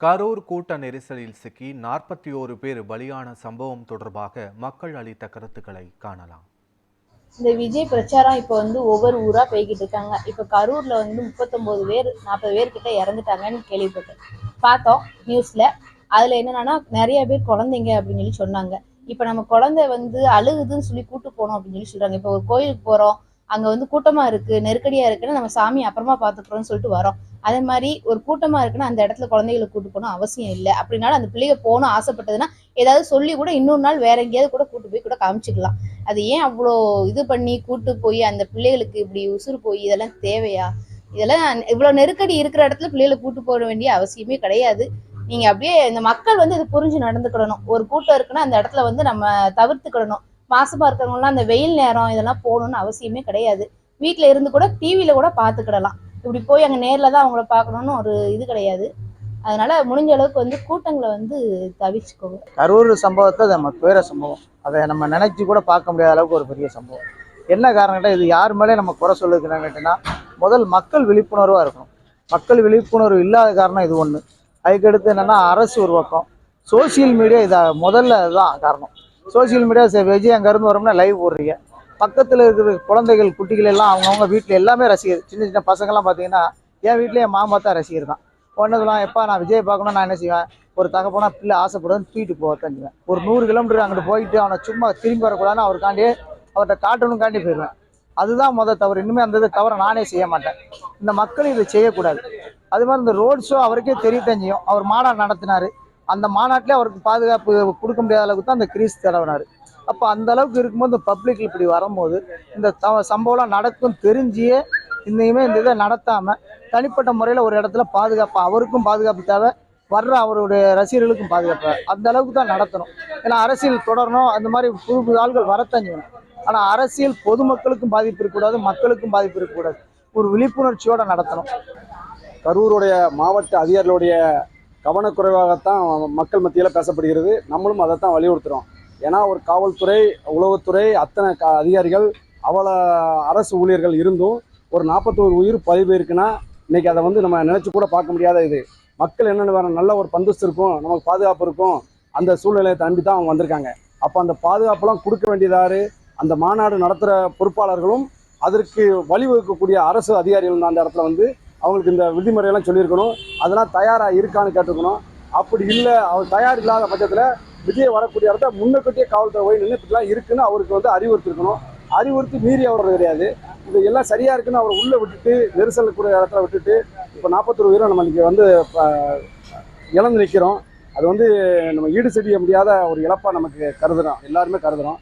கரூர் கூட்ட நெரிசலில் சிக்கி 41 பேர் பலியான சம்பவம் தொடர்பாக மக்கள் அளித்த கருத்துக்களை காணலாம். இந்த விஜய் பிரச்சாரம் இப்போ ஒவ்வொரு ஊரா போய்கிட்டு இருக்காங்க. இப்போ கரூர்ல 39 பேர் 40 பேர் கிட்ட இறந்துட்டாங்கன்னு கேள்விப்பட்டேன், பார்த்தோம் நியூஸ்ல. அதுல என்னன்னா நிறைய பேர் குழந்தைங்க அப்படின்னு சொல்லி சொன்னாங்க. இப்போ நம்ம குழந்தை அழுகுதுன்னு சொல்லி கூட்டு போனோம் அப்படின்னு சொல்லி சொல்றாங்க. இப்போ ஒரு கோயிலுக்கு போறோம், அங்க கூட்டமா இருக்கு, நெருக்கடியா இருக்குன்னு நம்ம சாமி அப்புறமா பாத்துக்கிறோம்னு சொல்லிட்டு வரோம். அதே மாதிரி ஒரு கூட்டமா இருக்குன்னா அந்த இடத்துல குழந்தைகளை கூட்டு போகணும் அவசியம் இல்லை. அப்படின்னாலும் அந்த பிள்ளைங்க போகணும் ஆசைப்பட்டதுன்னா ஏதாவது சொல்லி கூட இன்னொரு நாள் வேற எங்கேயாவது கூட கூட்டு போய் கூட காமிச்சிக்கலாம். அது ஏன் அவ்வளோ இது பண்ணி கூட்டு போய் அந்த பிள்ளைகளுக்கு இப்படி உசுறு போய் இதெல்லாம் தேவையா? இதெல்லாம் இவ்வளவு நெருக்கடி இருக்கிற இடத்துல பிள்ளைகளை கூட்டு போக வேண்டிய அவசியமே கிடையாது. நீங்க அப்படியே இந்த மக்கள் இது புரிஞ்சு நடந்துக்கிடணும். ஒரு கூட்டம் இருக்குன்னா அந்த இடத்துல நம்ம தவிர்த்துக்கிடணும். மாசமா இருக்கிறவங்கலாம் அந்த வெயில் நேரம் இதெல்லாம் போகணும்னு அவசியமே கிடையாது. வீட்டுல இருந்து கூட டிவியில கூட பாத்துக்கிடலாம். இப்படி போய் அங்க நேர்ல தான் அவங்கள பார்க்கணும்னு ஒரு இது கிடையாது. அதனால முடிஞ்ச அளவுக்கு கூட்டங்களை தவிர்த்துக்கோங்க. கரூர் சம்பவத்தை நம்ம பேர சம்பவம், அதை நம்ம நினைச்சு கூட பார்க்க முடியாத அளவுக்கு ஒரு பெரிய சம்பவம். என்ன காரணம், இது யார் மேலே நம்ம குறை சொல்லுதுன்னு கேட்டீங்கன்னா, முதல் மக்கள் விழிப்புணர்வாக இருக்கணும். மக்கள் விழிப்புணர்வு இல்லாத காரணம் இது ஒன்று. அதுக்கடுத்து என்னன்னா அரசு ஒரு பக்கம், சோசியல் மீடியா இதை முதல்ல தான் காரணம். சோசியல் மீடியா விஜய் அங்கேருந்து வரோம்னா லைவ் போடுறீங்க, பக்கத்தில் இருக்கிற குழந்தைகள் குட்டிகள் எல்லாம் அவங்கவுங்க வீட்டில் எல்லாமே ரசிகர். சின்ன சின்ன பசங்கள்லாம் பார்த்தீங்கன்னா என் வீட்டிலே என் மாமா தான் ரசிகர் தான். ஒன்றுலாம் எப்போ நான் விஜய் பார்க்கணும், நான் என்ன செய்வேன், ஒரு தகப்பனா பிள்ளை ஆசைப்படுன்னு தூக்கிட்டு போவேன். ஒரு 100 கிலோமீட்டர் அங்கிட்டு போயிட்டு அவனை சும்மா திரும்பி வரக்கூடாதுன்னு அவருக்காண்டியே அவர்கிட்ட காட்டணும்காண்டி போயிடுவேன். அதுதான் தவறு. இன்னுமே அந்த தவிர நானே செய்ய மாட்டேன். இந்த மக்கள் இதை செய்யக்கூடாது. அது மாதிரி இந்த ரோட் ஷோ அவருக்கே தெரியத்தான் செய்யும். அவர் மாநாடு நடத்தினார், அந்த மாநாட்டிலே அவருக்கு பாதுகாப்பு கொடுக்க முடியாத அளவுக்கு தான் அந்த கிரீஸ் தடவினார். அப்போ அந்த அளவுக்கு இருக்கும்போது இந்த பப்ளிக் இப்படி வரும்போது இந்த சம்பவம்லாம் நடக்கும் தெரிஞ்சியே இனிமே இந்த இதை நடத்தாமல் தனிப்பட்ட முறையில் ஒரு இடத்துல பாதுகாப்பு, அவருக்கும் பாதுகாப்பு தேவை, வர்ற அவருடைய ரசிகர்களுக்கும் பாதுகாப்பு, அந்த அளவுக்கு தான் நடத்தணும். ஏன்னா அரசியல் தொடரணும், அந்த மாதிரி புது புது ஆள்கள் வரத்தான் செய்யணும். ஆனால் அரசியல் பொதுமக்களுக்கும் பாதிப்பு இருக்கக்கூடாது, மக்களுக்கும் பாதிப்பு இருக்கக்கூடாது. ஒரு விழிப்புணர்ச்சியோடு நடத்தணும். கரூருடைய மாவட்ட அதிகாரிகளுடைய கவனக்குறைவாகத்தான் மக்கள் மத்தியில் பேசப்படுகிறது. நம்மளும் அதைத்தான் வலியுறுத்துகிறோம். ஏன்னா ஒரு காவல்துறை, உளவுத்துறை, அத்தனை அதிகாரிகள், அவ்வளோ அரசு ஊழியர்கள் இருந்தும் ஒரு 41 உயிர் பதிவு இருக்குன்னா இன்றைக்கி அதை நம்ம நினச்சி கூட பார்க்க முடியாத இது. மக்கள் என்னென்ன வேறு நல்ல ஒரு பந்தோஸ்து இருக்கும், நமக்கு பாதுகாப்பு இருக்கும், அந்த சூழ்நிலையை நம்பி தான் அவங்க வந்திருக்காங்க. அப்போ அந்த பாதுகாப்பெல்லாம் கொடுக்க வேண்டியதாரு அந்த மாநாடு நடத்துகிற பொறுப்பாளர்களும் அதற்கு வழிவகுக்கக்கூடிய அரசு அதிகாரிகள் அந்த இடத்துல அவங்களுக்கு இந்த விதிமுறையெல்லாம் சொல்லியிருக்கணும். அதெல்லாம் தயாராக இருக்கான்னு கேட்டுக்கணும். அப்படி இல்லை, அவர் தயார் இல்லாத பட்சத்தில் விஜய் வரக்கூடிய இடத்த முன்னக்கூட்டியே காவல்துறை போய் நின்று இப்படிலாம் இருக்குன்னு அவருக்கு அறிவுறுத்திருக்கணும். அறிவுறுத்தி மீறி அவர் கிடையாது. இது எல்லாம் சரியாக இருக்குன்னு அவர் உள்ளே விட்டுட்டு நெரிசலுக்குரிய இடத்துல விட்டுட்டு இப்போ 41 உயிரை நம்ம இன்றைக்கி இழந்து நிற்கிறோம். அது நம்ம ஈடு செய்ய முடியாத ஒரு இழப்பாக நமக்கு கருதுகிறோம், எல்லாருமே கருதுகிறோம்.